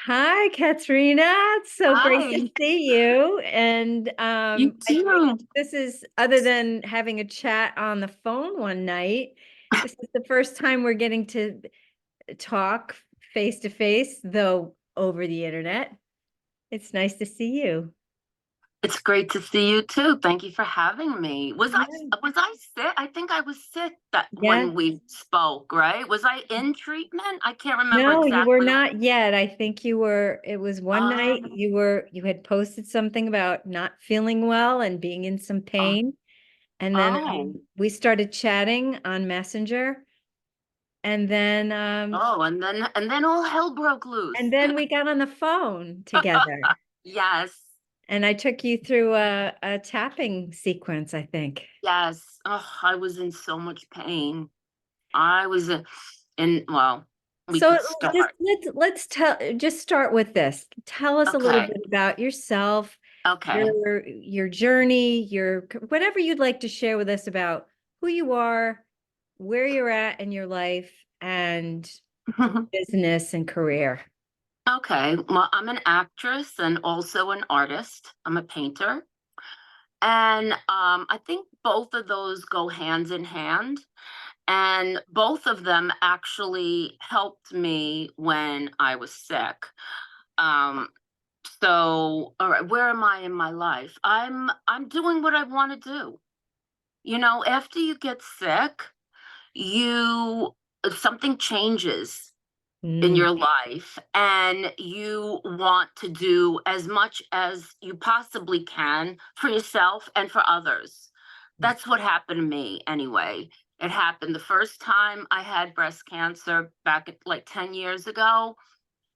Hi, Kathrina. It's so great to Hi, see you. And you I think too. this is, other than having a chat on the phone one night, this is the first time we're getting to talk face to face, though over the internet. It's nice to see you. It's great to see you too. Thank you for having me. Was I Yeah. was I sick? I think I was sick that Yeah. when we spoke, right? Was I in treatment? I can't remember No, you were exactly. not yet. I think you were, it was one night Um, you had posted something about not feeling well and being in some oh, pain. And then oh, we started chatting on Messenger. And then and then all hell broke loose. we got on the phone together. Yes, And I took you through a tapping sequence, I think. yes. Oh, I was in so much pain. I was in, well, we So could just start. just start with this. Tell us a little Okay, bit about yourself, okay. your journey, your whatever you'd like to share with us about who you are, where you're at in your life, and business and career. Okay, well, I'm an actress and also an artist. I'm a painter. And I think both of those go hands in hand. And both of them actually helped me when I was sick. Um, so, all right, where am I in my life? I'm doing what I want to do. After you get sick, you something changes in Mm, your life and you want to do as much as you possibly can for yourself and for others. yeah. That's what happened to me anyway. It happened the first time I had breast cancer back at like 10 years ago,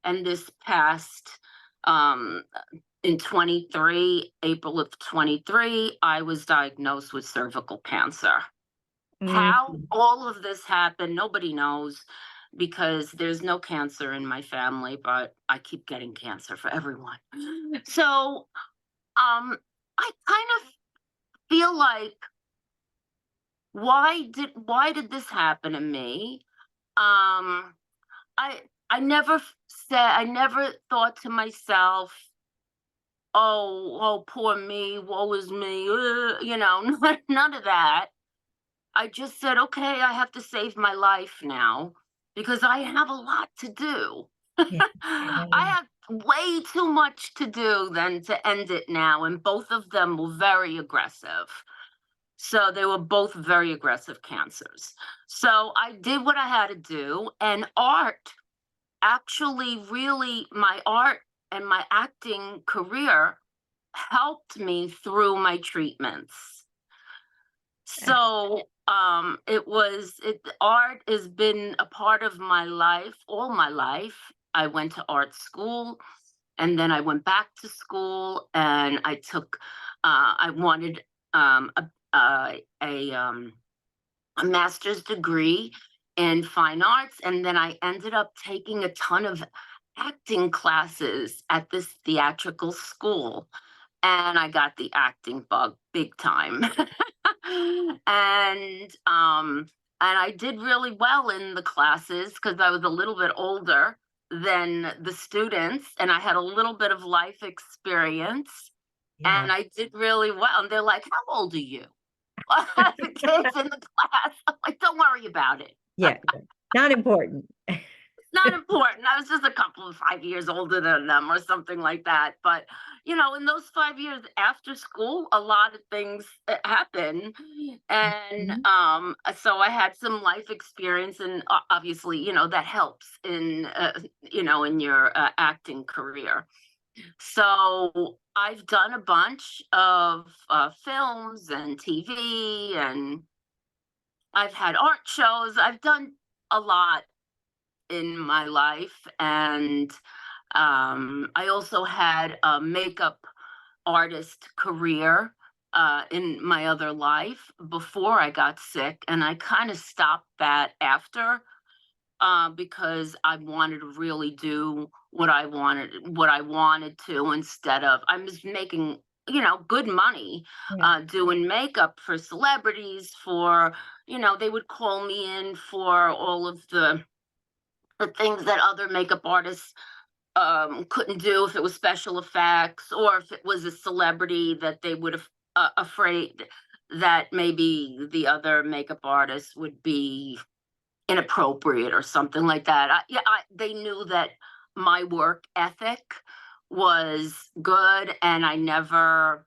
and this past um in 23, April of 23, I was diagnosed with cervical cancer. How Mm, all of this happened, nobody knows because there's no cancer in my family, but I keep getting cancer for everyone. So, I kind of feel like why did this happen to me? Um, I never I never thought to myself, oh, poor me, woe is me, none of that. I just said, okay, I have to save my life now because I have a lot to do. yeah. I have way too much to do than to end it now. And both of them were very aggressive. So they were both very aggressive cancers. So I did what I had to do. And art actually, really, my art and my acting career helped me through my treatments. So, art has been a part of my life, all my life. I went to art school and then I went back to school and I wanted a master's degree in fine arts. And then I ended up taking a ton of acting classes at this theatrical school, and I got the acting bug big time. and um and I did really well in the classes because I was a little bit older than the students and I had a little bit of life experience, Yeah. and I did really well. And they're like, "How old are you?" The kids in the class. I'm like, "Don't worry about it. Yeah. Not important. Not important." I was just a couple of 5 years older than them or something like that. But, in those 5 years after school, a lot of things happen. And Mhm. so I had some life experience, and obviously, that helps in your acting career. So I've done a bunch of films and TV, and I've had art shows. I've done a lot in my life. And I also had a makeup artist career in my other life before I got sick. And I kind of stopped that after because I wanted to really do what I wanted to, instead of I was making good money Yeah. doing makeup for celebrities. For they would call me in for all of the things that other makeup artists couldn't do if it was special effects, or if it was a celebrity that they would have afraid that maybe the other makeup artist would be inappropriate or something like that. They knew that my work ethic was good, and I never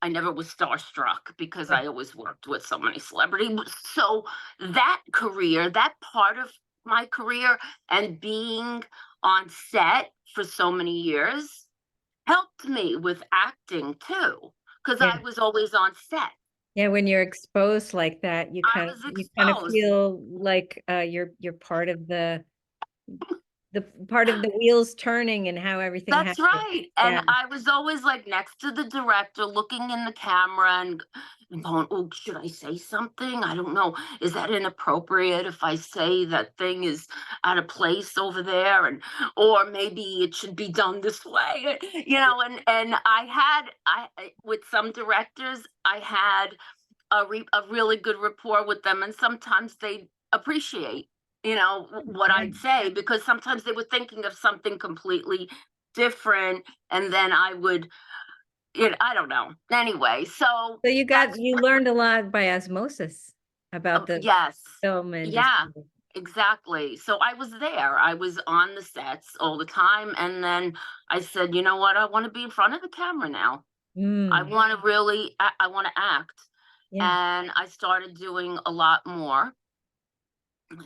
was starstruck because Right. I always worked with so many celebrities. So that career, that part of my career, and being on set for so many years helped me with acting too, because I Yeah. was always on set. Yeah, when you're exposed like that, I was you kind of exposed. feel like you're the part of the wheels turning and how everything That's happens. right. Yeah. And I was always like next to the director, looking in the camera and going, oh, should I say something? I don't know. Is that inappropriate if I say that thing is out of place over there? And or maybe it should be done this way. And with some directors, I had a really good rapport with them, and sometimes they appreciate what Yeah. I'd say, because sometimes they were thinking of something completely different, and then I don't know. Anyway, so So that's you learned a lot by osmosis about the yes. film Yeah, industry. exactly. So I was there. I was on the sets all the time, and then I said, "You know what? I want to be in front of the camera now. I Mm, want to really I want to act." yeah. And I started doing a lot more.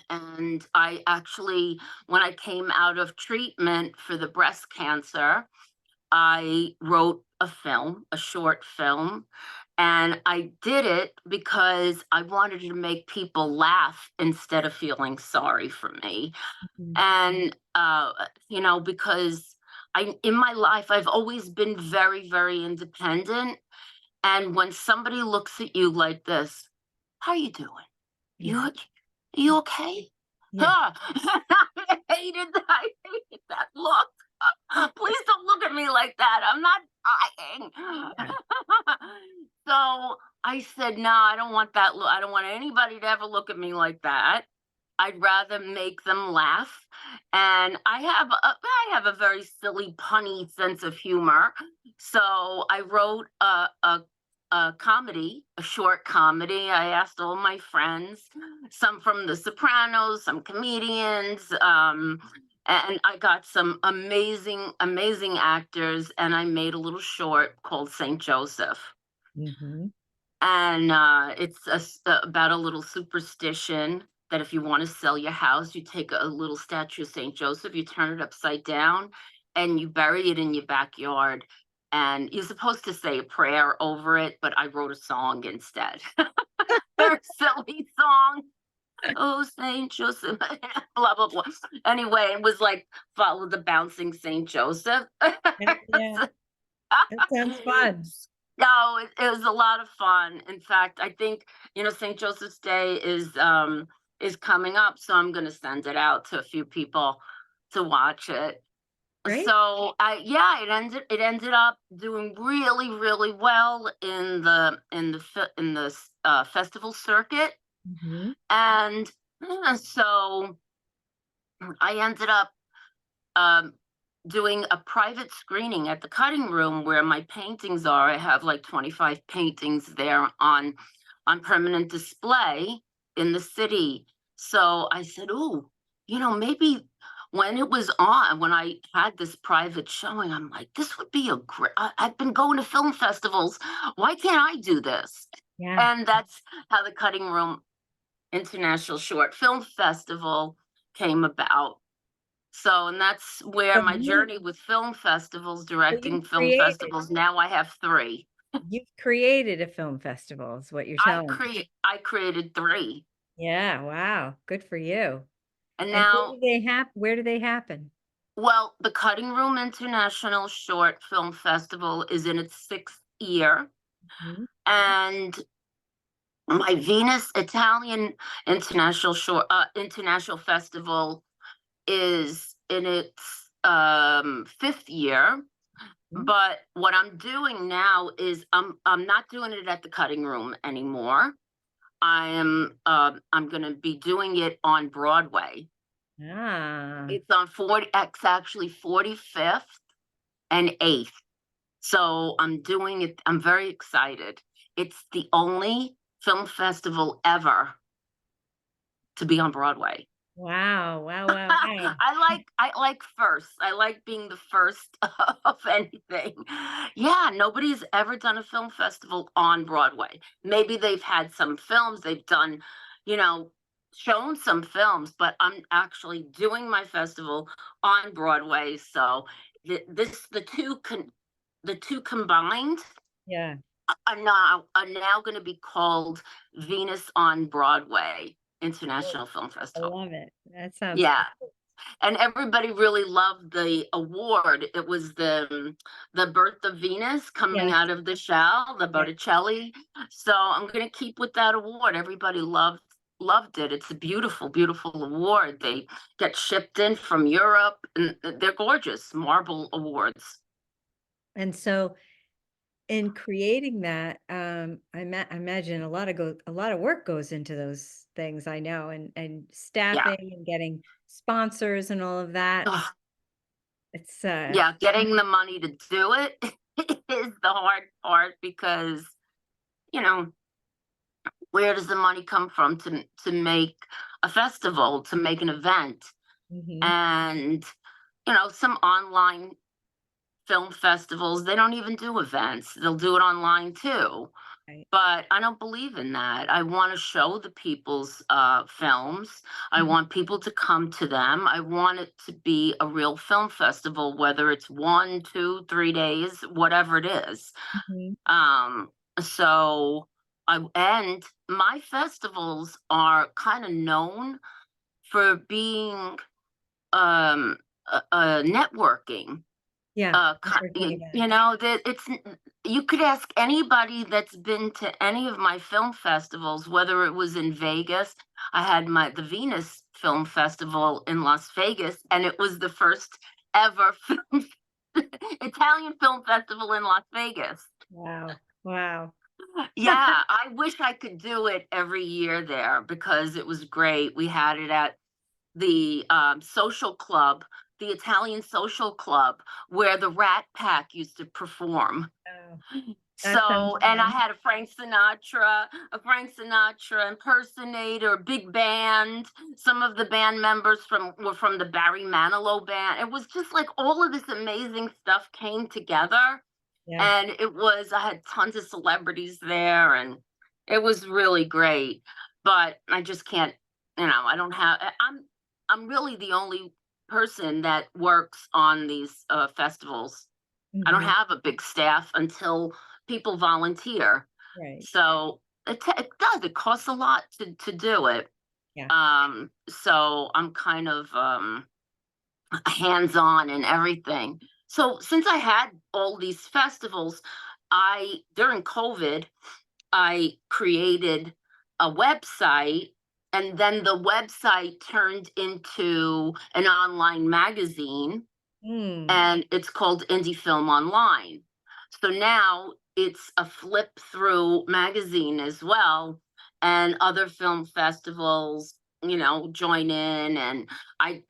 And I actually, when I came out of treatment for the breast cancer, I wrote a film, a short film. And I did it because I wanted to make people laugh instead of feeling sorry for me. Mhm. And, because in my life, I've always been very, very independent. And when somebody looks at you like this, how you doing? Yeah. You okay? Yeah. Huh. I hated that look. Please don't look at me like that. I'm not dying. Yeah. So I said, no, I don't want that look. I don't want anybody to ever look at me like that. I'd rather make them laugh. And I have a very silly, punny sense of humor. So I wrote a comedy, a short comedy. I asked all my friends, some from The Sopranos, some comedians, and I got some amazing, amazing actors, and I made a little short called Saint Joseph. Mhm. And about a little superstition that if you want to sell your house, you take a little statue of Saint Joseph, you turn it upside down, and you bury it in your backyard. And you're supposed to say a prayer over it, but I wrote a song instead. Very silly song. Oh, Saint Joseph, blah blah blah. Anyway, it was like follow the bouncing Saint Joseph. Yeah. That sounds fun. No, it was a lot of fun. In fact, I think, St. Joseph's Day is coming up, so I'm gonna send it out to a few people to watch it. Great. So it ended up doing really, really well in the festival circuit. Mhm. And so I ended up um, doing a private screening at the cutting room where my paintings are. I have like 25 paintings there on permanent display in the city. So I said, "Oh, maybe when I had this private showing, I'm like, this would be a great. I've been going to film festivals. Why can't I do this?" Yeah. And that's how the Cutting Room International Short Film Festival came about. So, and that's where So my journey with film festivals, directing film festivals, now I have 3. you've created a film festival is what you're telling me. I created 3. Yeah, wow, good for you. And And now, where do they happen? well, the Cutting Room International Short Film Festival is in its 6th year, Mhm. and my Venus Italian International Festival is in its 5th year. Mhm. But what I'm doing now is I'm not doing it at the cutting room anymore. I'm going to be doing it on Broadway. Ah, It's on 40, it's actually 45th and 8th. So I'm doing it. I'm very excited. It's the only film festival ever to be on Broadway. wow, wow, wow, wow. I like first. I like being the first of anything. Yeah, nobody's ever done a film festival on Broadway. Maybe they've had some films, they've done, you know, shown some films, but I'm actually doing my festival on Broadway. So the two combined Yeah, are now going to be called Venus on Broadway oh, International Film I Festival. love it. That sounds Yeah, great. and everybody really loved the award. It was the Birth of Venus coming Yes, out of the shell, the yeah. Botticelli. So I'm gonna keep with that award. Everybody loved it. It's a beautiful, beautiful award. They get shipped in from Europe, and they're gorgeous marble awards. And so in creating that, I imagine a lot of work goes into those things, I know, and Yeah. staffing and getting sponsors and all of that. Ugh, It's yeah, getting the money to do it is the hard part because, you know, where does the money come from to make a festival, to make an event? mhm, And some online film festivals, they don't even do events. They'll do it online too. right. But I don't believe in that. I want to show the people's films. I Mhm, want people to come to them. I want it to be a real film festival, whether it's 1, 2, 3 days, whatever it is. mhm. Um, so and my festivals are kind of known for being networking. Yeah, I've heard that about it. That you could ask anybody that's been to any of my film festivals, whether it was in Vegas. I had the Venus Film Festival in Las Vegas, and it was the first ever Italian film festival in Las Vegas. Wow, wow. Yeah, I wish I could do it every year there because it was great. We had it at the social club, the Italian social club, where the Rat Pack used to perform. Wow, that sounds So, and I fun. had a Frank Sinatra impersonator, a big band. Some of the band members were from the Barry Manilow band. It was just like all of this amazing stuff came together, Yeah, and I had tons of celebrities there, and it was really great. But I just can't, I don't have. I'm really the only person that works on these festivals. I don't mhm, have a big staff until people volunteer. right, So it does. It costs a lot to do it. yeah, So I'm kind of hands on and everything. So since I had all these festivals, during COVID, I created a website, and then the website turned into an online magazine, mm, and it's called Indie Film Online. So now it's a flip through magazine as well, and other film festivals, join in, and I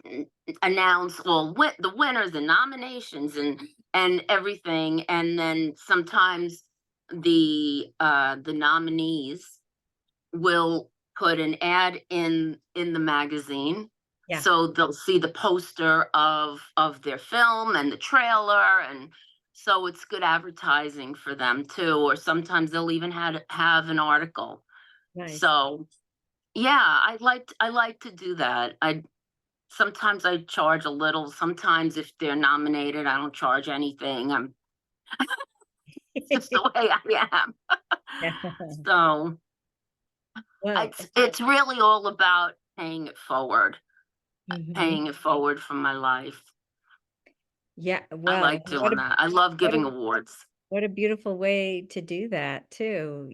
announce the winners and nominations and everything, and then sometimes the nominees will put an ad in the magazine, yeah, so they'll see the poster of their film and the trailer, and so it's good advertising for them too, or sometimes they'll even have an article. nice. So yeah, I like to do that. I Sometimes I charge a little, sometimes if they're nominated I don't charge anything. It's just the way I am. Yeah. So Well, it's really all about mhm. paying it forward from my life. Yeah, I well, like doing that. I love what a giving awards. what a beautiful way to do that too,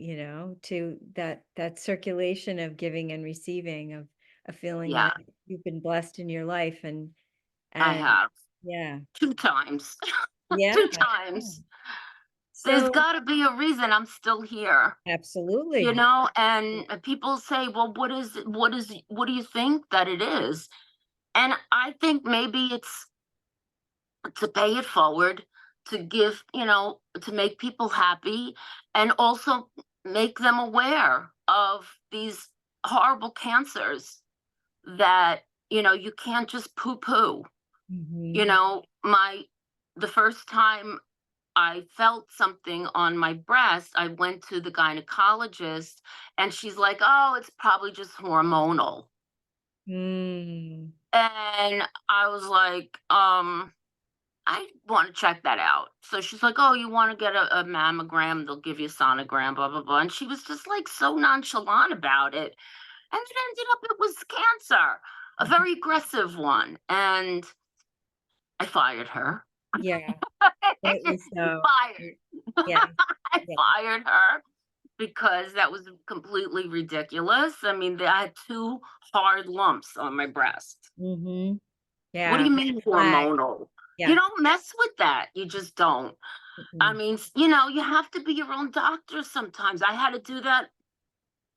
to that circulation of giving and receiving of feeling Yeah, that you've been blessed in your life I and have yeah. 2 times. Yeah. Two Yeah. times. There's So got to be a reason I'm still here, absolutely. and people say, "Well, what do you think that it is?" And I think maybe it's to pay it forward, to give, to make people happy, and also make them aware of these horrible cancers that, you can't just poo poo. Mhm. You know, the first time I felt something on my breast, I went to the gynecologist and she's like, "Oh, it's probably just hormonal." Mm. And I was like, I want to check that out. So she's like, "Oh, you want to get a mammogram? They'll give you a sonogram, blah, blah, blah." And she was just like so nonchalant about it. And it ended up it was cancer, a Mhm. very aggressive one. And I fired her. Yeah, rightly so. Fired. Yeah, I yeah. fired her because that was completely ridiculous. I mean, I had two hard lumps on my breast. Mhm. What do Yeah, you red mean flag. hormonal? You Yeah. don't mess with that. You just don't. I Mm-mm. mean, you have to be your own doctor sometimes. I had to do that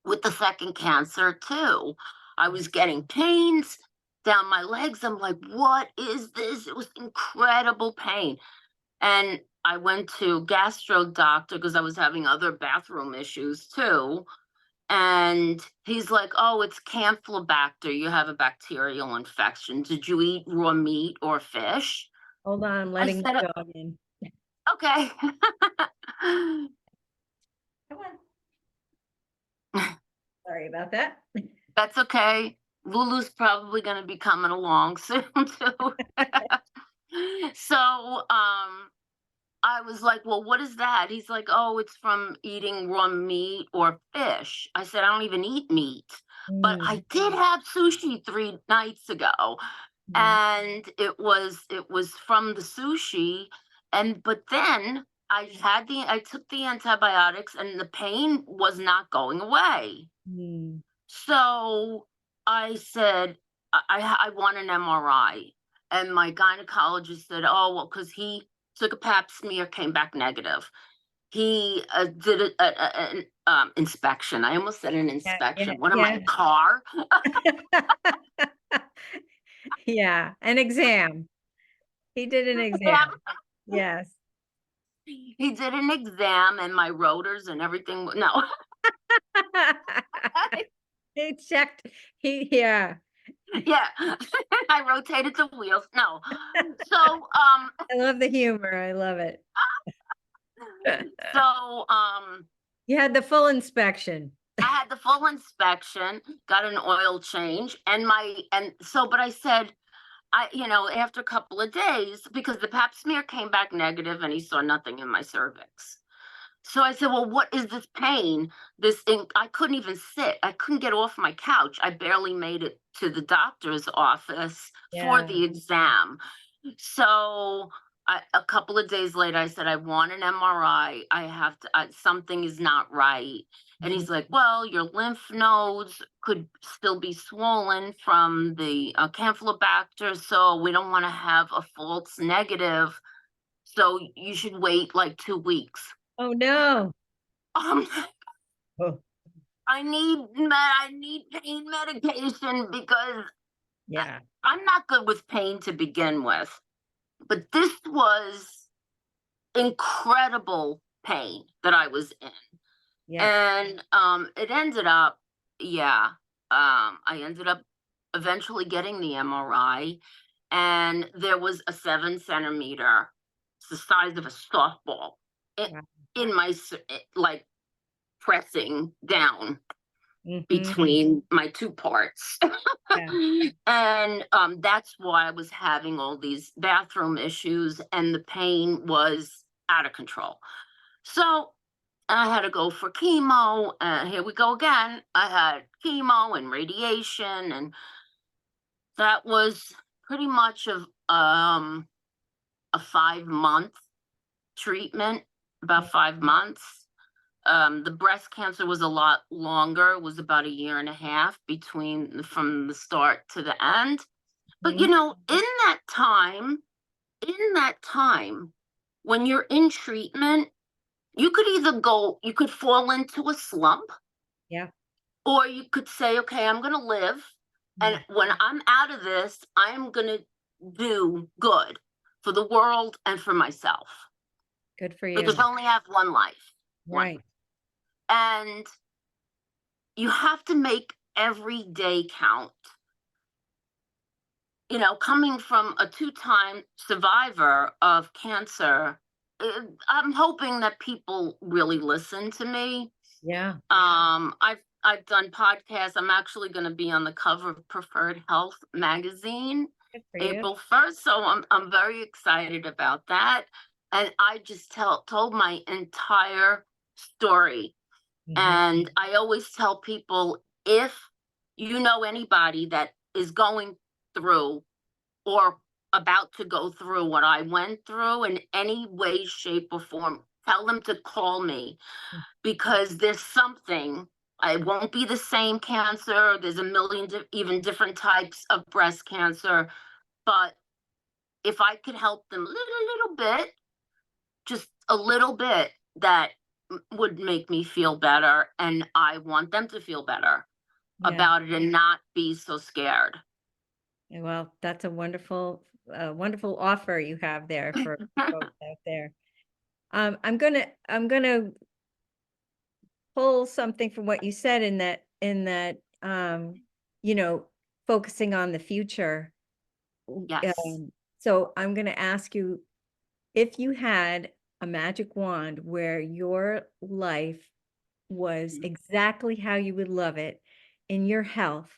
with the second cancer too. I was getting pains down my legs. I'm like, what is this? It was incredible pain. And I went to gastro doctor because I was having other bathroom issues too. And he's like, "Oh, it's Campylobacter. You have a bacterial infection. Did you eat raw meat or fish?" Hold on, I'm I letting said, the dog in. "Okay." Come on. Sorry about that. That's okay. Lulu's probably going to be coming along soon too. So, I was like, "Well, what is that?" He's like, "Oh, it's from eating raw meat or fish." I said, "I don't even eat meat." But Mm, I did have sushi 3 nights ago, mm, and it was from the sushi, but then I took the antibiotics and the pain was not going away. mm. So I said, I want an MRI. And my gynecologist said, "Oh, well, because he took a pap smear, came back negative." He did an inspection. I almost said an Yeah, yeah, inspection. What am I, yeah. a car? Yeah, an exam. He did an Yeah. exam. Yes. He did an exam and my rotors and everything. No. He checked. Yeah. Yeah. I rotated the wheels. No. So, I love the humor. I love it. so, You had the full inspection. I had the full inspection, got an oil change, but I said, after a couple of days, because the pap smear came back negative and he saw nothing in my cervix. So I said, "Well, what is this pain? This thing, I couldn't even sit. I couldn't get off my couch. I barely made it to the doctor's office for Yeah. the exam." So a couple of days later, I said, "I want an MRI. I have to, something is not right." And Mhm. he's like, "Well, your lymph nodes could still be swollen from the Campylobacter, so we don't want to have a false negative. So you should wait like 2 weeks." Oh, no. Um, Oh, I need pain medication because I, yeah. I'm not good with pain to begin with. But this was incredible pain that I was in. Yeah. And it ended up, yeah, I ended up eventually getting the MRI, and there was a 7 centimeter, it's the size of a softball, in, Wow. in my, like, pressing down Mhm. between my two parts. Yeah. And that's why I was having all these bathroom issues, and the pain was out of control. So I had to go for chemo. And here we go again. I had chemo and radiation, and that was pretty much of a 5 month treatment, about 5 months. The breast cancer was a lot longer. It was about a year and a half from the start to the end. But Mhm. in that time, when you're in treatment, you could fall into a slump, Yeah. or you could say, "Okay, I'm going to live." And when I'm out of this, I'm going to do good for the world and for myself Good for because you. you only have one life. Right. And you have to make every day count. You know, coming from a two-time survivor of cancer, I'm hoping that people really listen to me. Yeah. I've done podcasts. I'm actually going to be on the cover of Preferred Health magazine Good for you. April 1st, so I'm very excited about that. And I just told my entire story. Mhm. And I always tell people, if you know anybody that is going through or about to go through what I went through in any way, shape, or form, tell them to call me, because there's something. It won't be the same cancer. There's a million even different types of breast cancer. But if I could help them a little bit, just a little bit, that would make me feel better. And I want them to feel better Yeah. about it and not be so scared. Well, that's a wonderful offer you have there for folks out there. I'm gonna pull something from what you said in that, you know, focusing on the future. Yes. So I'm gonna ask you, if you had a magic wand where your life was Mm. exactly how you would love it in your health,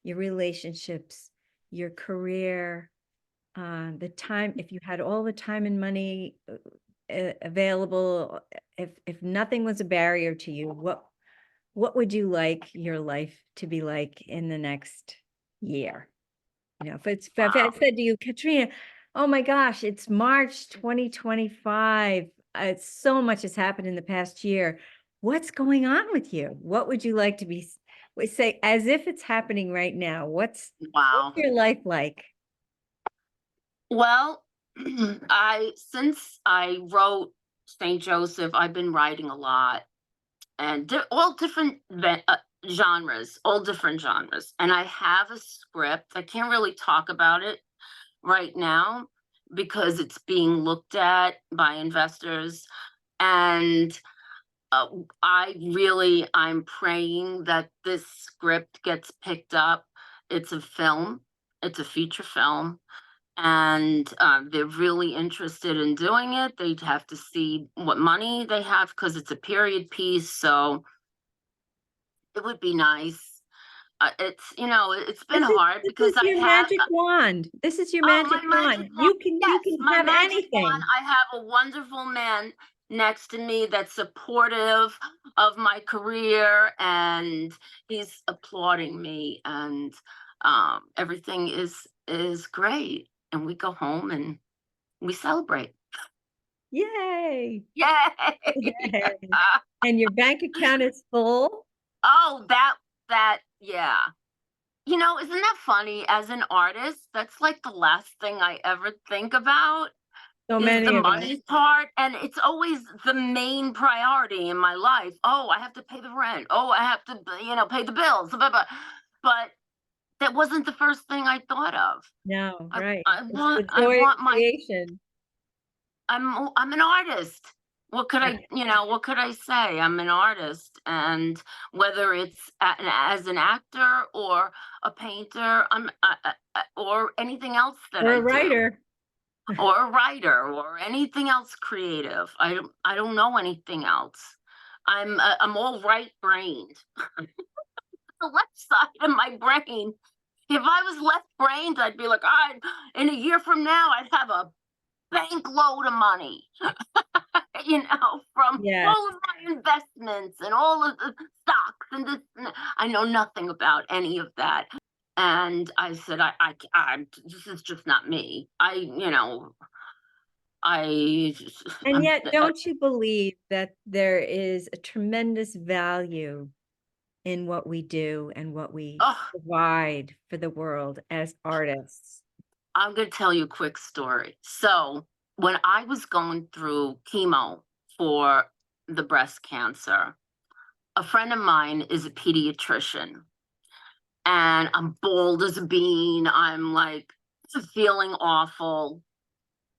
your relationships, your career, the time, if you had all the time and money available, if nothing was a barrier to you, what would you like your life to be like in the next year? You know, if I Wow. said to you, Katrina, oh my gosh, it's March 2025. So much has happened in the past year. What's going on with you? What would you like to be, we say, as if it's happening right now? What's Wow. your life like? Well, since I wrote St. Joseph, I've been writing a lot, and all different genres, all different genres. And I have a script. I can't really talk about it right now because it's being looked at by investors. And uh, I'm praying that this script gets picked up. It's a film, it's a feature film, and they're really interested in doing it. They'd have to see what money they have because it's a period piece. So it would be nice. It's been This is hard this because is your magic wand. This is your oh, magic my magic wand. wand. You Yes, can my have magic wand. anything. I have a wonderful man next to me that's supportive of my career, and he's applauding me, and everything is great. And we go home and we celebrate. Yay. Yay! Yay. And your bank account is full. Oh, that yeah. Isn't that funny? As an artist, that's like the last thing I ever think about So is the many of us. money part. And it's always the main priority in my life. Oh, I have to pay the rent. Oh, I have to, pay the bills. Blah, blah. But that wasn't the first thing I thought of. No, I, right. I It's want, the I joy of want my, creation. I'm an artist. What could I say? I'm an artist, and whether it's as an actor or a painter, or anything else that Or I a do, writer. or a writer, or anything else creative. I don't know anything else. I'm all right brained. The left side of my brain. If I was left brained, I'd be like, in a year from now, I'd have a bank load of money. From Yes. all of my investments and all of the stocks and this. I know nothing about any of that. And I said, this is just not me. I, And I'm, yet, don't you believe that there is a tremendous value in what we do and what we oh, provide for the world as artists? I'm going to tell you a quick story. So when I was going through chemo for the breast cancer, a friend of mine is a pediatrician. and I'm bald as a bean. I'm like feeling awful,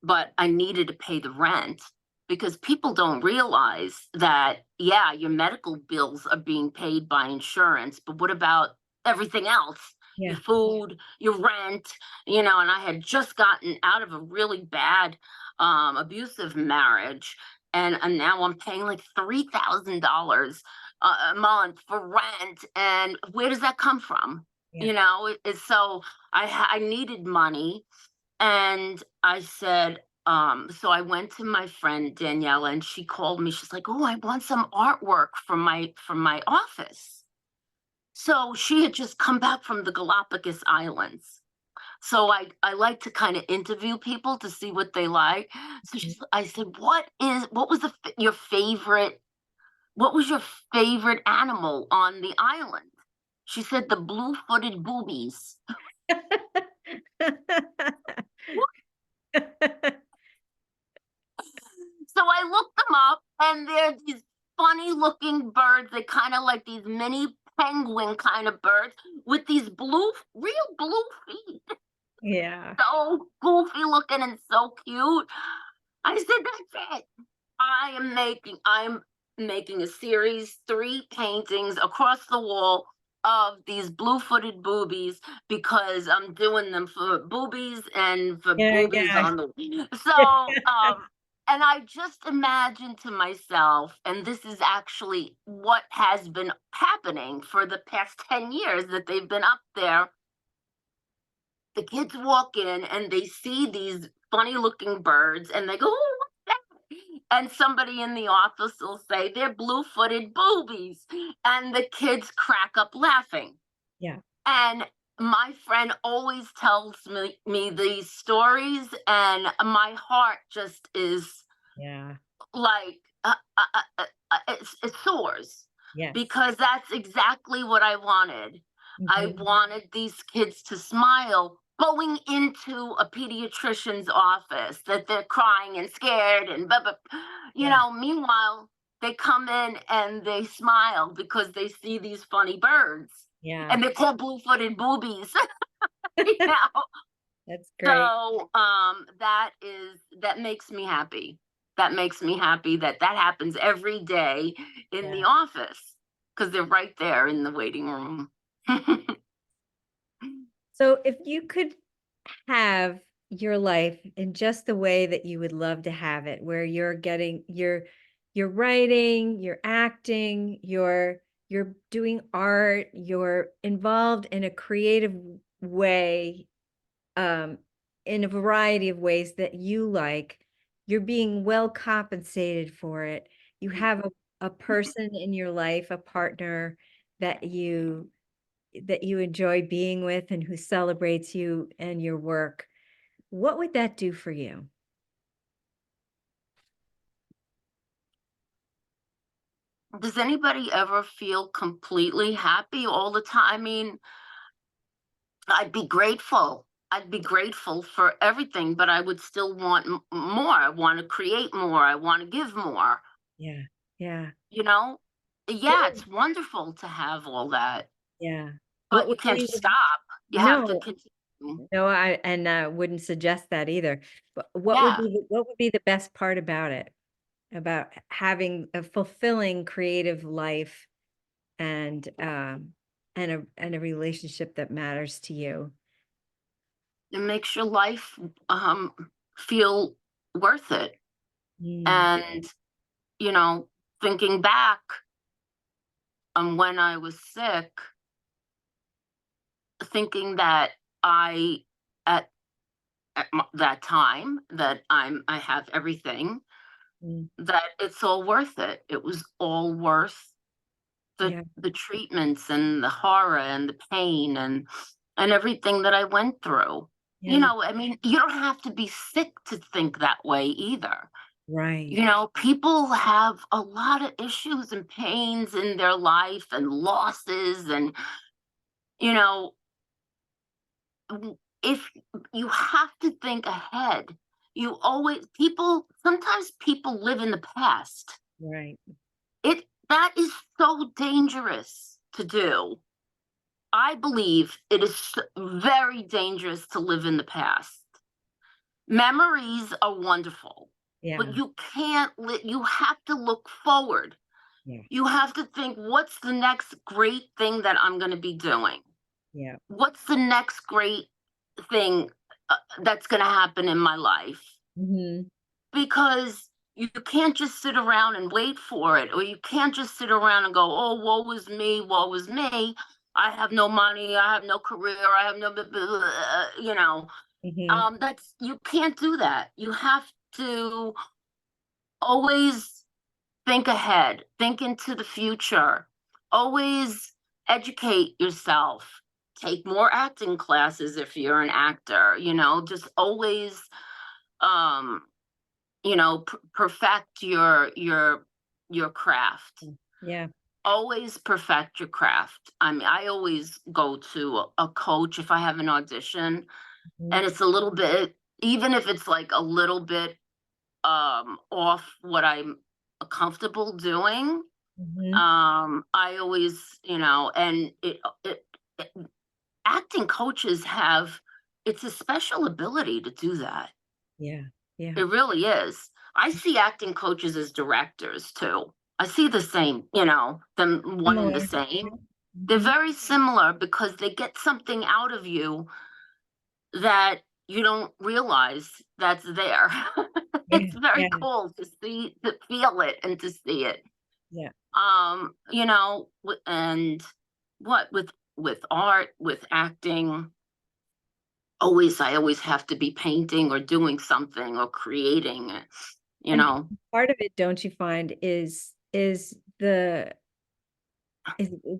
but I needed to pay the rent because people don't realize that, yeah, your medical bills are being paid by insurance, but what about everything else? Your Yeah. food, your rent, and I had just gotten out of a really bad abusive marriage. And now I'm paying like $3,000 a month for rent. And where does that come from? Yeah. So I needed money, and I said, so I went to my friend Daniela, and she called me. She's like, "Oh, I want some artwork from my office." So she had just come back from the Galapagos Islands. So I like to kind of interview people to see what they like. So I said, what was what was your favorite animal on the island? She said the blue-footed boobies. So I looked them up, and they're these funny looking birds. They kind of like these mini penguin kind of birds with these real blue feet. Yeah. So goofy looking and so cute. I said, that's it. I'm making a series, 3 paintings across the wall of these blue-footed boobies, because I'm doing them for boobies and for Yeah, boobies yeah. on the and I just imagined to myself, and this is actually what has been happening for the past 10 years that they've been up there. The kids walk in and they see these funny looking birds, and they go, "Oh, what's that?" And somebody in the office will say, "They're blue footed boobies." And the kids crack up laughing. Yeah. And my friend always tells me these stories, and my heart just is Yeah. like it soars, Yes. because that's exactly what I wanted. I Mhm. wanted these kids to smile going into a pediatrician's office, that they're crying and scared and blah, blah. Yeah. Meanwhile, they come in and they smile because they see these funny birds, Yeah. and they're called blue-footed boobies. you know That's great. so, that makes me happy. That makes me happy that that happens every day in Yeah. the office, because they're right there in the waiting room. So if you could have your life in just the way that you would love to have it, where you're writing, you're acting, you're doing art, you're involved in a creative way, um, in a variety of ways that you like, you're being well compensated for it. You have a person in your life, a partner that you enjoy being with and who celebrates you and your work. What would that do for you? Does anybody ever feel completely happy all the time? I mean, I'd be grateful. I'd be grateful for everything, but I would still want more. I want to create more. I want to give more. Yeah. Yeah. You know? What Yeah, would it's wonderful to have all that, yeah. What but you would can't be just the stop. You have to no, continue. no, I wouldn't suggest that either. But Yeah. what would be the best part about it? About having a fulfilling creative life and and a relationship that matters to you. It makes your life feel worth it. Mm, And, you know, thinking back when I was sick, thinking that I at, that time that I have everything, mm, that it's all worth it. It was all worth yeah, the treatments and the horror and the pain and everything that I went through. yeah, I mean, you don't have to be sick to think that way either. right. People have a lot of issues and pains in their life and losses, and you know, if you have to think ahead, sometimes people live in the past. Right. That is so dangerous to do. I believe it is very dangerous to live in the past. Memories are wonderful, Yeah. but you have to look forward. Yeah. You have to think, what's the next great thing that I'm going to be doing? Yeah. What's the next great thing that's going to happen in my life? Hmm. Because you can't just sit around and wait for it, or you can't just sit around and go, oh, woe is me, woe is me. I have no money, I have no career, I have no, blah, blah, blah, Hmm. that's, you can't do that. You have to always think ahead, think into the future, always educate yourself, take more acting classes if you're an actor, just always um perfect your craft. Yeah. Always perfect your craft. I mean, I always go to a coach if I have an audition, Hmm. and it's a little bit, even if it's like a little bit off what I'm comfortable doing. Hmm. I always, and it acting coaches have, it's a special ability to do that. Yeah. Yeah. It really is. I see acting coaches as directors too. I see the same, them one and the Similar. same. They're Hmm. very similar because they get something out of you that you don't realize that's there. Yeah. It's very Yeah. cool to see, to feel it and to see it. Yeah. And what with art, with acting, I always have to be painting or doing something or creating, you And know. part of it, don't you find, is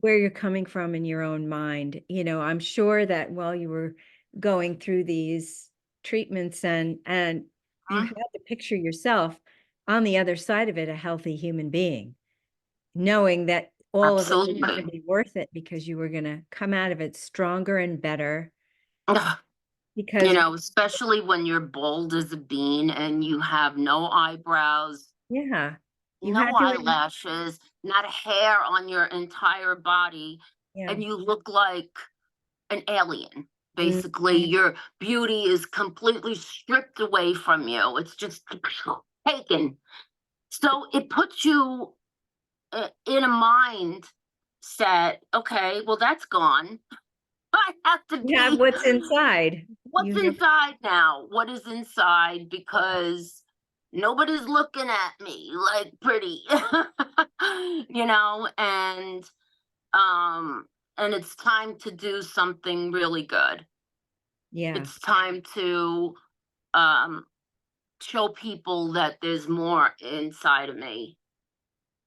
where you're coming from in your own mind. I'm sure that while you were going through these treatments and you had to picture yourself on the other side of it, a healthy human being, knowing that all of it was going to Absolutely. be worth it because you were going to come out of it stronger and better Ugh. because Especially when you're bold as a bean and you have no eyebrows, yeah, you no had to, eyelashes, not a hair on your entire body, yeah. and you look like an alien. Mm. Basically, your beauty is completely stripped away from you. It's just taken. So it puts you in a mind set. Okay, well, that's gone. I have to You have be, what's inside. what's inside now? What is inside? Because nobody's looking at me like pretty, and um and it's time to do something really good. Yeah. It's time to um show people that there's more inside of me,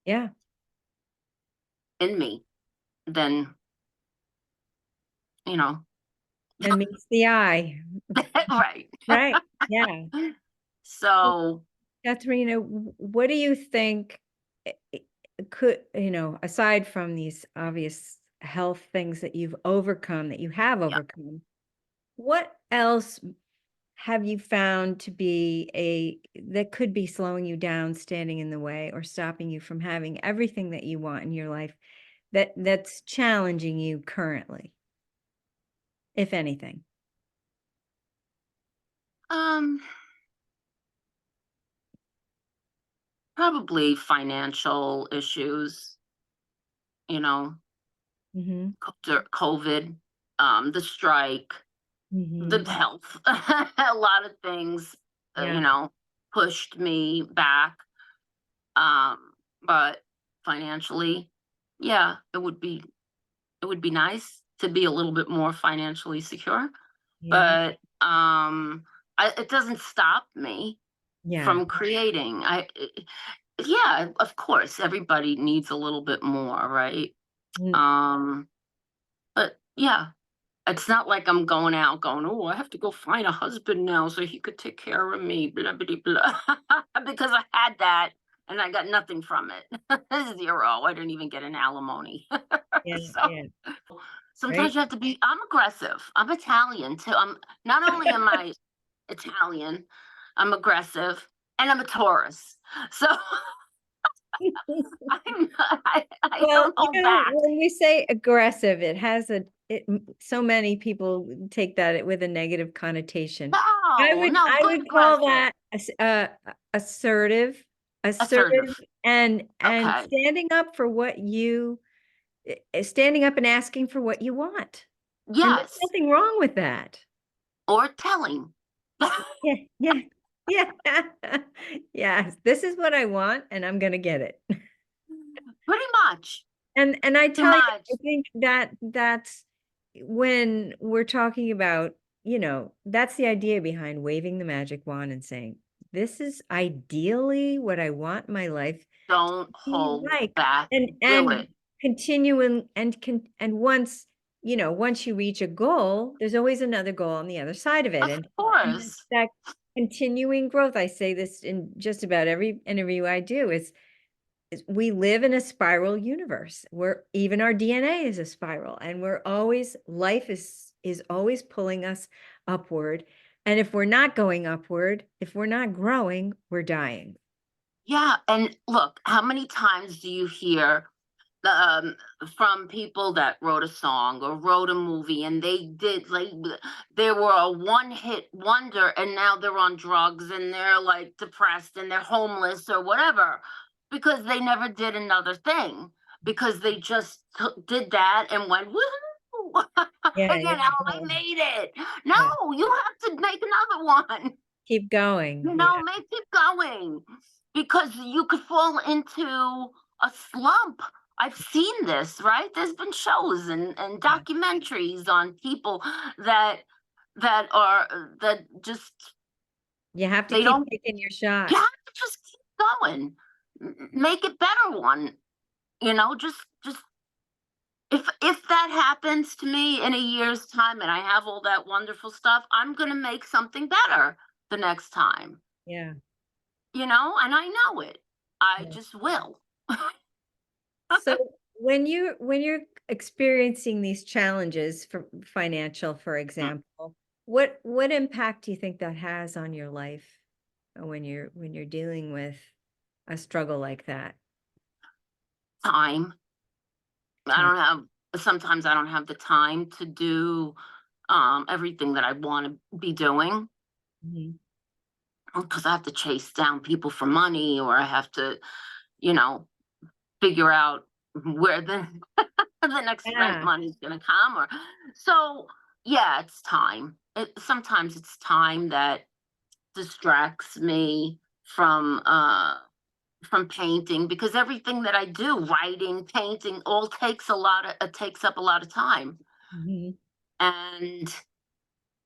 Yeah. in me, than, you know. And meets the eye. Right. Right. Yeah. Well, So, Katharina, what do you think could, aside from these obvious health things that you've overcome, that you have yeah. overcome, what else have you found to be that could be slowing you down, standing in the way, or stopping you from having everything that you want in your life that's challenging you currently, if anything? Um, Probably financial issues, you know, Mm-hmm. COVID, the strike, the Mm-hmm. health, a lot of things, Yeah. pushed me back. Um, but financially, yeah, it would be nice to be a little bit more financially secure, Yeah. but it doesn't stop me Yeah. from creating. Yeah, of course, everybody needs a little bit more, right? Mm. Um, but yeah, it's not like I'm going out going, oh, I have to go find a husband now so he could take care of me, blah, blah, blah. Because I had that and I got nothing from it. Zero. I didn't even get an alimony. Yeah. So Yeah. sometimes Right. you have to be, I'm aggressive. I'm Italian too. Not only am I Italian, I'm aggressive, and I'm a Taurus. So I Well, don't hold back. when we say aggressive, it has so many people take that with a negative connotation. No, no, I good would call question. that assertive, assertive Assertive. and Okay. standing up for what standing up and asking for what you want. And there's Yes. nothing wrong with that. Or telling. Yeah, yeah, yeah. Yes, this is what I want and I'm gonna get it. Pretty much. And I Pretty tell you, I much. think that that's when we're talking about, that's the idea behind waving the magic wand and saying, this is ideally what I want my life Don't to be hold like. back. Do And it. continuing and once, once you reach a goal, there's always another goal on the other side of it. Of And it's course. that continuing growth. I say this in just about every interview I do is we live in a spiral universe where even our DNA is a spiral and life is always pulling us upward. And if we're not going upward, if we're not growing, we're dying. Yeah. And look, how many times do you hear um from people that wrote a song or wrote a movie and they did like they were a one hit wonder and now they're on drugs and they're like depressed and they're homeless or whatever because they never did another thing because they just did that and went woohoo Yeah, and yeah, I yeah. made it. No, Yeah. you have to make another one. Keep going. You Yeah, know, make it going because you could fall into a slump. I've seen this, right? There's been shows and yeah. documentaries on people that that just You have to they keep don't. taking your You shot. have to just keep going, make it better one. You know, just if that happens to me in a year's time and I have all that wonderful stuff, I'm gonna make something better the next time. Yeah. And I know it. I Yeah. just will. So when you're experiencing these challenges for financial, for example, what impact do you think that has on your life when you're dealing with a struggle like that? Time. I Time. don't have sometimes I don't have the time to do everything that I want to be doing Mhm. because I have to chase down people for money or I have to, you know, figure out where the the next rent Yeah. money is going to come or so yeah, it's time. Sometimes it's time that distracts me from painting because everything that I do, writing, painting, all takes a lot of it takes up a lot of time. Mhm. And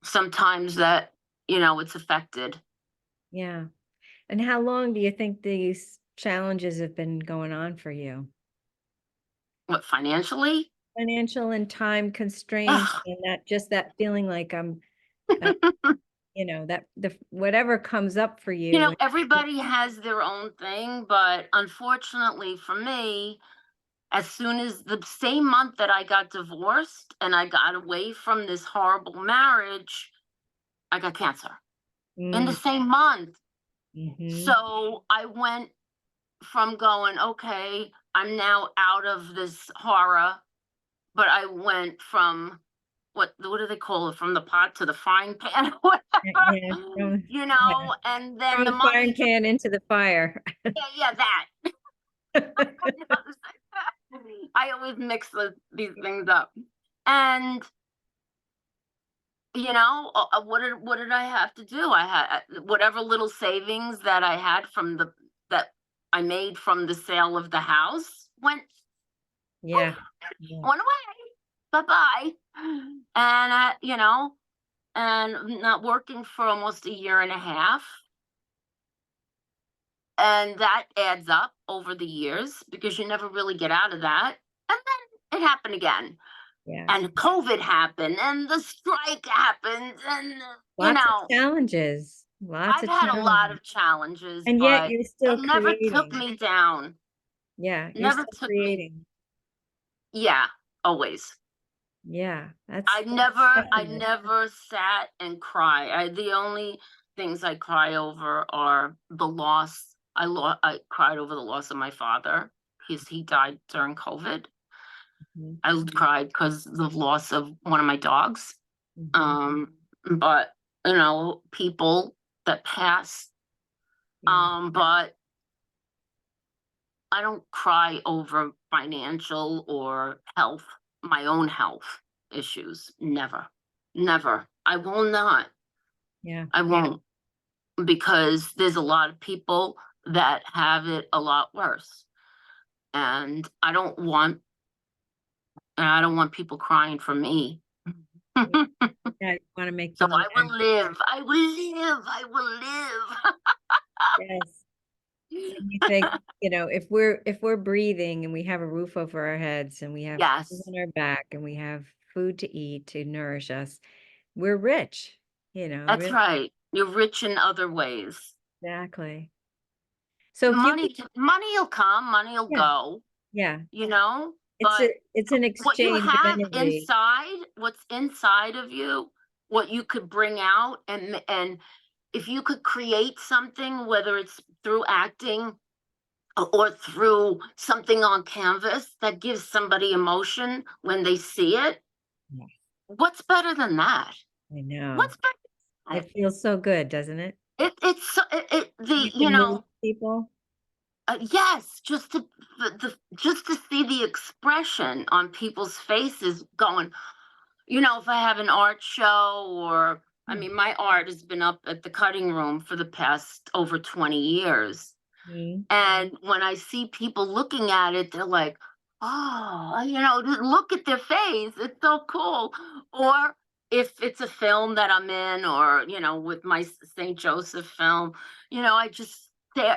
sometimes that, it's affected. Yeah. And how long do you think these challenges have been going on for you? What financially? Financial and time constraints Ugh. and that feeling like uh, that the whatever comes up for you when Everybody has their own thing, but unfortunately for me, as soon as the same month that I got divorced and I got away from this horrible marriage, I got cancer in the mm, same month. mhm. So I went from going, okay, I'm now out of this horror, but I went from what do they call it? From the pot to the frying pan, Yeah, whatever, yeah, and then from the the frying money, pan into the fire. yeah, that. I always mix these things up. And what did I have to do? I had whatever little savings that I had that I made from the sale of the house poof, Yeah, yeah, went away. Bye bye. And and not working for almost a year and a half. And that adds up over the years because you never really get out of that. And then it happened again. yeah. And COVID happened and the strike happened. And, Lots of challenges, lots I've of had a lot challenges. of challenges, And yet but you're it still never took creating. me down. Yeah, you're Never still took me. creating. Yeah, always. Yeah, I that's never I fabulous. never sat and cry. The only things I cry over are the loss. I cried over the loss of my father because he died during COVID. Mhm. I cried because of the loss of one of my dogs. Mhm. Um, but people that pass. Yeah, But I don't cry over financial or my own health issues. Never. Never. I will not. yeah, I won't, because there's a lot of people that have it a lot worse. And I don't want people crying for me. yeah, So yeah, you wanna make them I aware. will live. I will live. I will Yes. live. And you think, if we're breathing and we have a roof over our heads and we have clothes Yes, on our back and we have food to eat to nourish us, we're rich, that's really. right. You're rich in other ways. Exactly. So if you could, Money'll come, money'll yeah, go, yeah, but it's an what you exchange of have energy. inside, what's inside of you, what you could bring out, and if you could create something, whether it's through acting or through something on canvas that gives somebody emotion when they see it, Yeah, what's better than that? I know. What's better than that? It feels so good, doesn't it? It's so, You can move people. yes, just to see the expression on people's faces going, if I have an art show, or I Yeah. mean, my art has been up at the cutting room for the past over 20 years. Mhm. And when I see people looking at it, they're like, oh, look at their face. It's so cool. Or if it's a film that I'm in, or, with my St. Joseph film, I just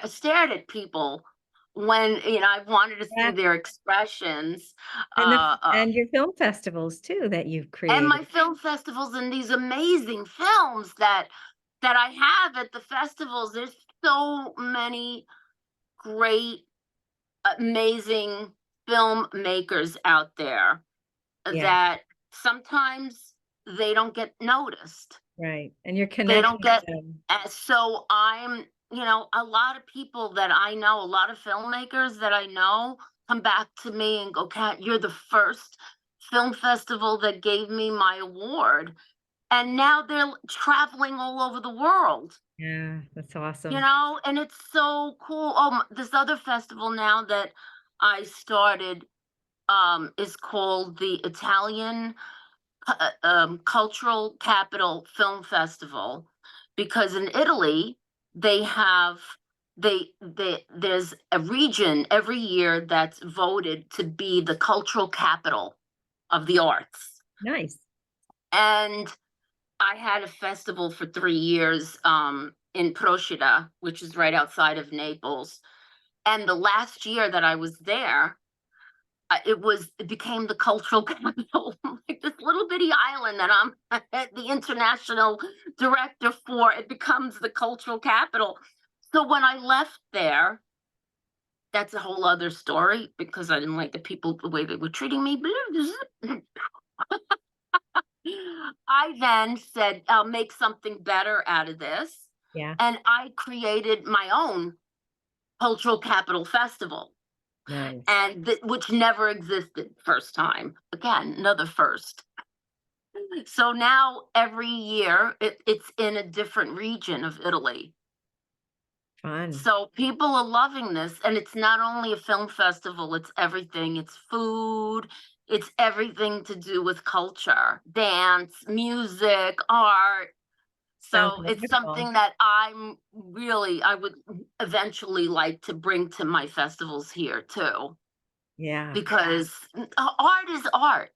stared at people when, I wanted to see Yeah. their expressions. And Uh, uh, and your film festivals too that you've and my created. film festivals and these amazing films that I have at the festivals. There's so many great, amazing filmmakers out there Yeah, that sometimes they don't get noticed. right. And you're They don't connecting get, them. so a lot of people that I know, a lot of filmmakers that I know come back to me and go, Kat, you're the first film festival that gave me my award. And now they're traveling all over the world, Yeah, that's awesome. and it's so cool. Oh, this other festival now that I started is called the Italian Cultural Capital Film Festival, because in Italy they have there's a region every year that's voted to be the cultural capital of the arts. Nice. And I had a festival for 3 years in Procida, which is right outside of Naples. And the last year that I was there, it became the cultural capital, like this little bitty island that I'm the international director for. It becomes the cultural capital. So when I left there, that's a whole other story, because I didn't like the people, the way they were treating me. I then said, I'll make something better out of this. Yeah, And I created my own cultural capital festival, nice. and which never existed first time. Again, another first. So now every year it's in a different region of Italy. Fun. So people are loving this, and it's not only a film festival, it's everything. It's food, it's everything to do with culture, dance, music, art. Sounds So it's wonderful. something that I would eventually like to bring to my festivals here too, Yeah. because art is art,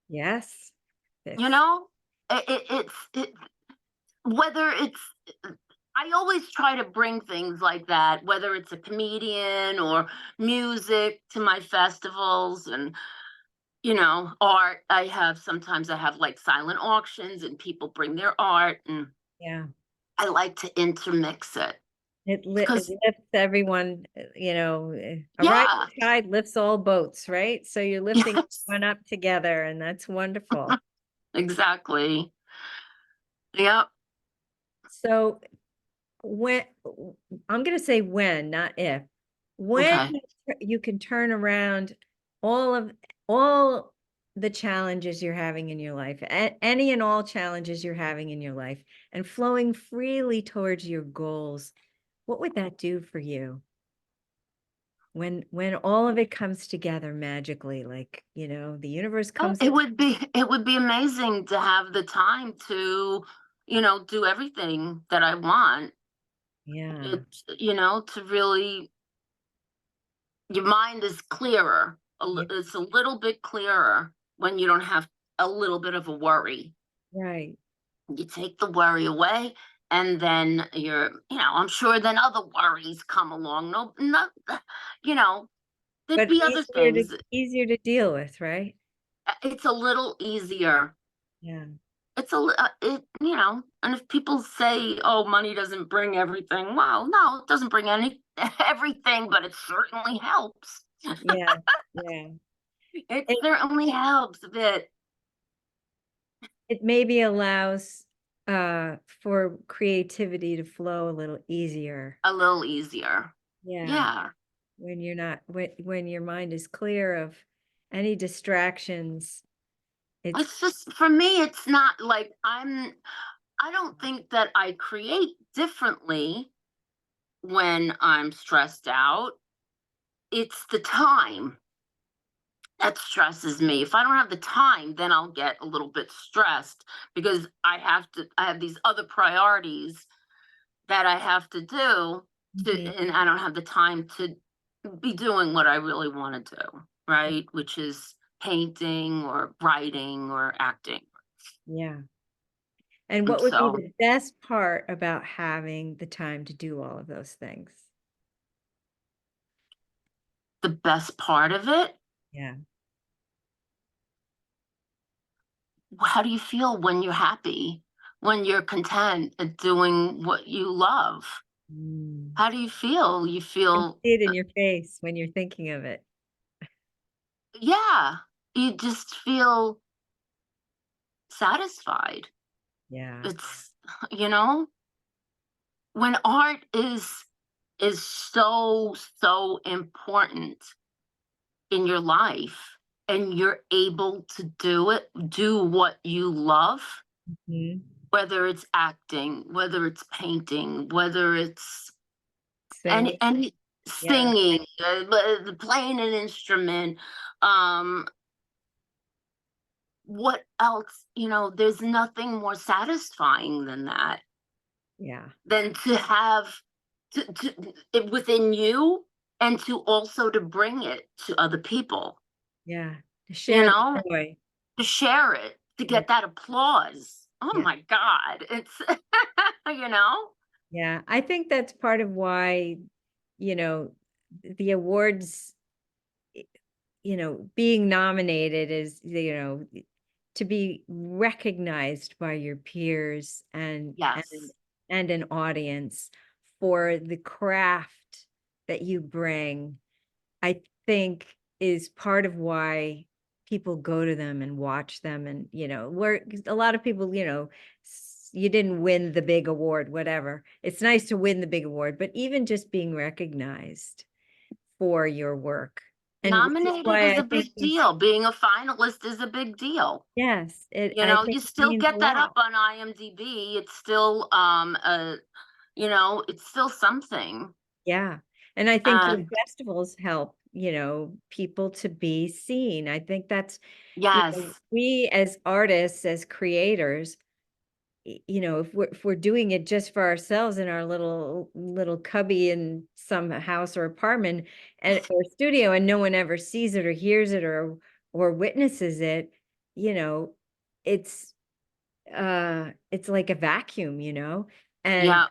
Yes. you It's know? Whether it's, I always try to bring things like that, whether it's a comedian or music, to my festivals. And art, sometimes I have like silent auctions and people bring their art, and yeah. I like to intermix it It because, lifts everyone, a rising yeah. tide lifts all boats, right? So you're lifting Yes, one up together and that's wonderful. exactly. Yep. So when I'm going to say when, not if, when Okay. you can turn around all of all the challenges you're having in your life, any and all challenges you're having in your life, and flowing freely towards your goals, what would that do for you? When all of it comes together magically, like, the universe Oh, comes it would be amazing to have the time to, do everything that I want. yeah, To really, your mind is clearer. yeah, It's a little bit clearer when you don't have a little bit of a worry. right. You take the worry away, and then I'm sure then other worries come along. No, not, you know, there'd But be other things. easier to deal with, right? It's a little easier. Yeah. And if people say, "Oh, money doesn't bring everything," well, no, it doesn't bring any everything, but it certainly helps. Yeah. Yeah. It It certainly helps a bit, it maybe allows for creativity to flow a little easier. a little easier. Yeah. Yeah. When you're not when your mind is clear of any distractions. It's It's just for me, it's not like I don't think that I create differently when I'm stressed out. It's the time that stresses me. If I don't have the time, then I'll get a little bit stressed because I have these other priorities that I have to do Mhm. and I don't have the time to be doing what I really want to do, right? Which is painting or writing or acting. Yeah. And And what would be so the best part about having the time to do all of those things? the best part of it, Yeah. how do you feel when you're happy? When you're content at doing what you love? Mm. How do you feel? You I can feel, see it in your face when you're thinking of it. yeah, you just feel satisfied. Yeah. It's, you know, when art is so important in your life and you're able to do what you love, Mhm. whether it's acting, whether it's painting, whether it's Singing. any Yeah. singing, playing an instrument, um what else, there's nothing more satisfying than that, Yeah. than to have to it within you, and to also to bring it to other people, Yeah. To you share the know, joy. to share it, to Yeah. get that applause. Oh Yeah. my God. It's you know? Yeah. I think that's part of why, you know, the awards, i- being nominated is, to be recognized by your peers Yes. and an audience for the craft that you bring, I think is part of why people go to them and watch them. And, where a lot of people, you didn't win the big award, whatever. It's nice to win the big award, but even just being recognized for your work. And which is Nominated why is I a think, big deal. Being a finalist is a big deal. yes, I think You it still means a get that lot. up on IMDb. It's still it's still something. Yeah. And I think the And festivals help, people to be seen. I think that's, yes, we as artists, as creators, if we're doing it just for ourselves in our little cubby in some house or apartment or studio, and no one ever sees it or hears it or witnesses it, you know, it's it's like a vacuum, and yeah,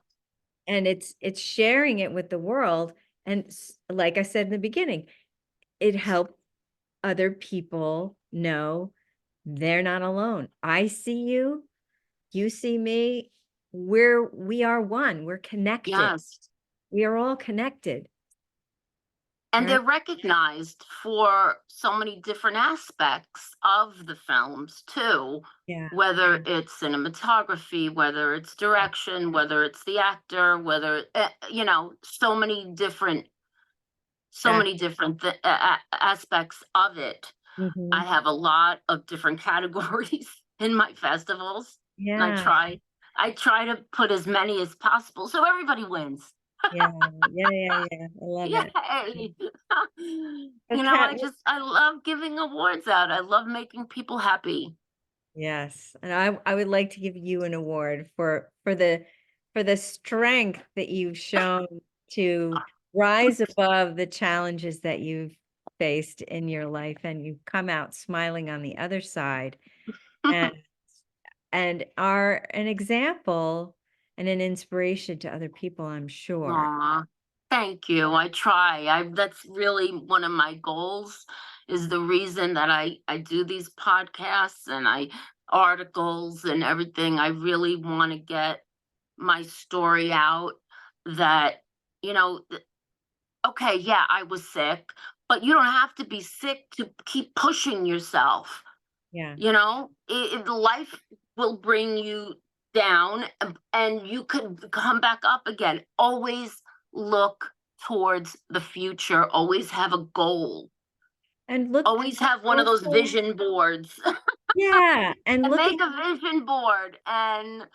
it's sharing it with the world. And like I said in the beginning, it helps other people know they're not alone. I see you, you see me, we are one, we're connected. yes. We are all connected, And right? they're recognized for so many different aspects of the films too, Yeah, whether it's cinematography, whether it's direction, whether it's the actor, whether so many different that aspects of it. I Mhm. have a lot of different categories in my festivals, and Yeah, I try to put as many as possible so everybody wins. yeah, yeah. I love it. Yay! So You know, Kat, I love giving awards out. I love making people happy. yes, and I would like to give you an award for the strength that you've shown to rise above the challenges that you've faced in your life, and you've come out smiling on the other side, and are an example and an inspiration to other people, I'm sure. Aw, thank you. I try. That's really one of my goals, is the reason that I do these podcasts and I articles and everything. I really want to get my story out that, you know, okay, yeah, I was sick, but you don't have to be sick to keep pushing yourself. Yeah, You know, life will bring you down, and you could come back up again. Always look towards the future. Always have a goal. and look Always have one of those also, vision boards yeah, and and make looking, a vision board and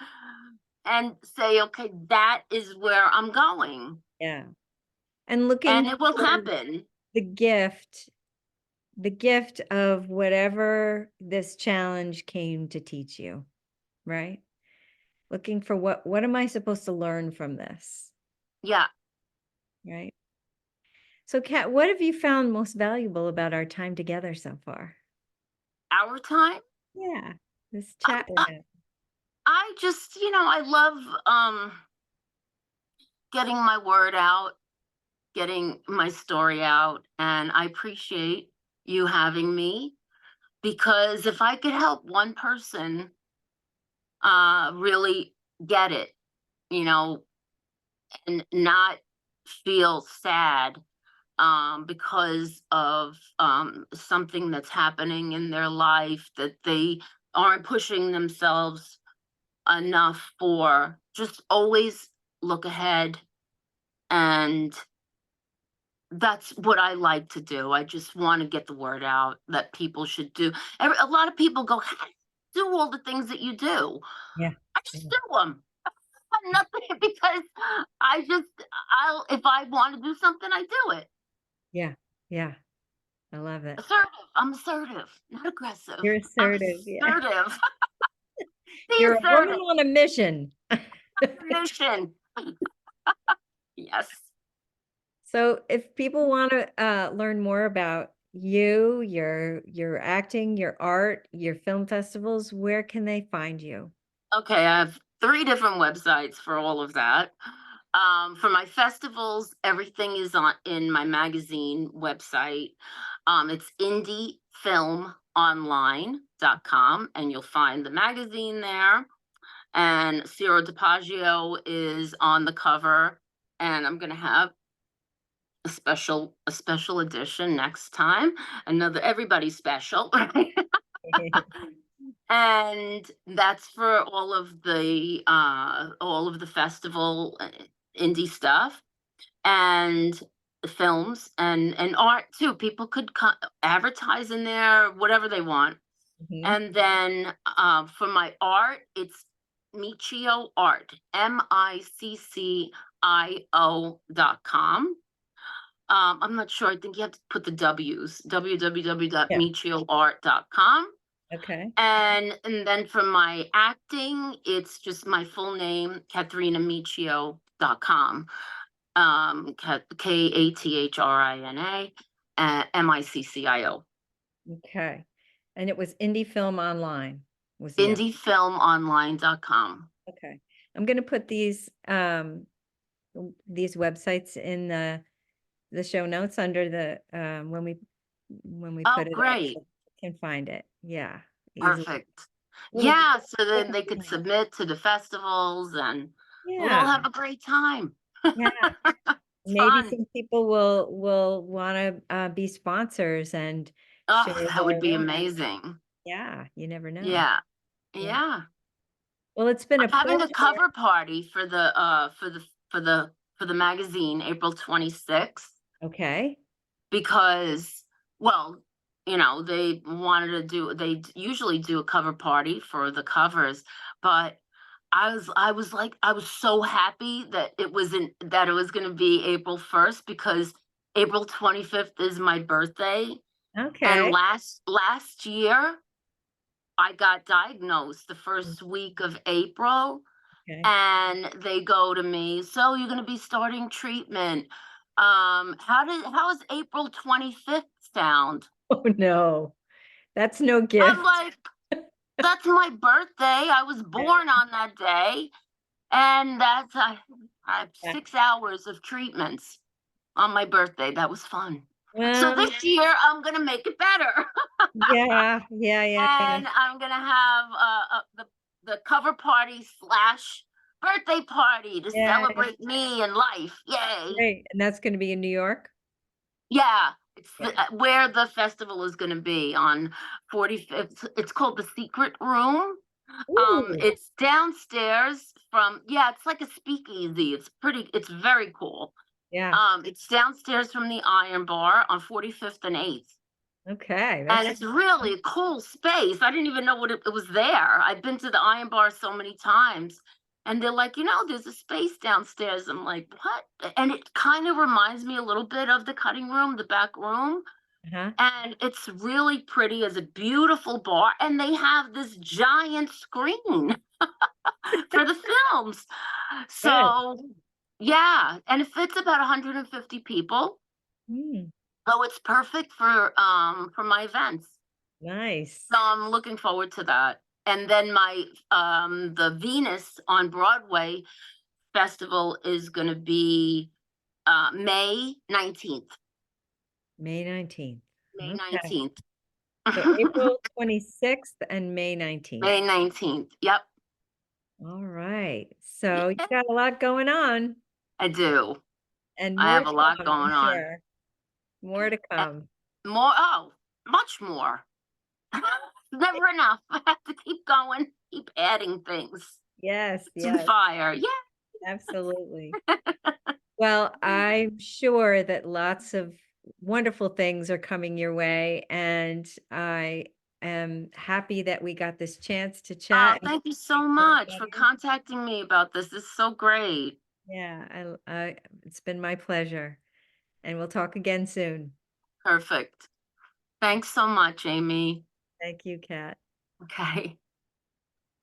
say, okay, that is where I'm going, yeah, and and looking it will for happen. the gift of whatever this challenge came to teach you, right? Looking for what am I supposed to learn from this, Yeah, right? So, Kat, what have you found most valuable about our time together so far? our time. Yeah, this I, chat we're I, having. I just, I love getting my word out, getting my story out, and I appreciate you having me, because if I could help one person really get it, you know, and not feel sad because of something that's happening in their life that they aren't pushing themselves enough for, just always look ahead. And that's what I like to do. I just want to get the word out that people should do. A lot of people go, "How do you do all the things that you do?" Yeah, I yeah, just do them. Nothing, because I'll, if I want to do something, I do it. yeah, yeah. I love it. Assertive. I'm assertive, not aggressive. You're I'm assertive. Yeah, assertive. Be you're a woman assertive. on a mission. Mission. Yes. So if people want to learn more about you, your acting, your art, your film festivals, where can they find you? Okay, I have 3 different websites for all of that. For my festivals, everything is on in my magazine website. It's indiefilmonline.com, and you'll find the magazine there. And Ciro DiPaggio is on the cover, and I'm gonna have a special edition next time. Another everybody special, right? And that's for all of the festival indie stuff, and the films and art too. People could advertise in there whatever they want. Mhm. And then for my art, it's Miccio Art, MICCIO.com. I'm not sure. I think you have to put the W's, Yeah. www.miccioart.com. Okay. And then for my acting, it's just my full name, KathrinaMiccio.com. Kathrina, Miccio. Okay. And it was Indie Film Online was the other. Indiefilmonline.com. Okay. I'm going to put these websites in the show notes under the when we Oh, put it up great. so you can find it. Yeah. Easily. Perfect. Little Yeah, so then different they could format. submit to the festivals, and we'll all Yeah. have a great time. Yeah. Maybe Fun. some people will want to be sponsors and share Oh, that would their be work. amazing. Yeah, you never know. Yeah. Yeah. Yeah. Well, it's been a I'm having a pleasure. cover party for the magazine April 26th, Okay. because, well, they wanted to do, usually do a cover party for the covers, but I was so happy that it was going to be April 1st, because April 25th is my birthday. And Okay. last year I got diagnosed the first week of April, Okay. and they go to me, "So you're going to be starting treatment. How does April 25th sound?" Oh, no, that's no I'm gift. like, "That's my birthday. I was born on that day." And I have Yeah. 6 hours of treatments on my birthday. That was fun. So Well, this year I'm gonna make it better, yeah, yeah, yeah, yeah. and I'm gonna have the cover party slash birthday party to Yeah, celebrate me and life. Yay! great. And that's gonna be in New York? Yeah, Yeah. where the festival is gonna be on 45th. It's called the Secret Room. Ooh, It's downstairs from, yeah, it's like a speakeasy. It's very cool. yeah. It's downstairs from the Iron Bar on 45th and 8th. Okay, And that's it's really a cool space. I didn't even know it was there. I've been to the Iron Bar so many times. And they're like, there's a space downstairs. I'm like, what? And it kind of reminds me a little bit of the cutting room, the back room. huh. And it's really pretty. It's a beautiful bar. And they have this giant screen for the films. Good. So, yeah, and it fits about 150 people. Mm, So it's perfect for my events. nice. So I'm looking forward to that. And then my the Venus on Broadway festival is going to be May 19th. May 19th. May Okay. 19th. So April 26th and May 19th. May 19th. Yep. All right. So you Yeah, got a lot going on I do. and I more have to a lot come, I'm going on. sure. More to Uh, come. More, oh, much more. Never enough. I have to keep going, keep adding things Yes, to the yes, fire. Yeah. absolutely. Well, I'm sure that lots of wonderful things are coming your way, and I am happy that we got this chance to Oh, chat and thank you so know much for about you. contacting me about this. This is so great. Yeah, it's been my pleasure, and we'll talk again soon. Perfect. Thanks so much, Amy. Thank you, Kat. Okay.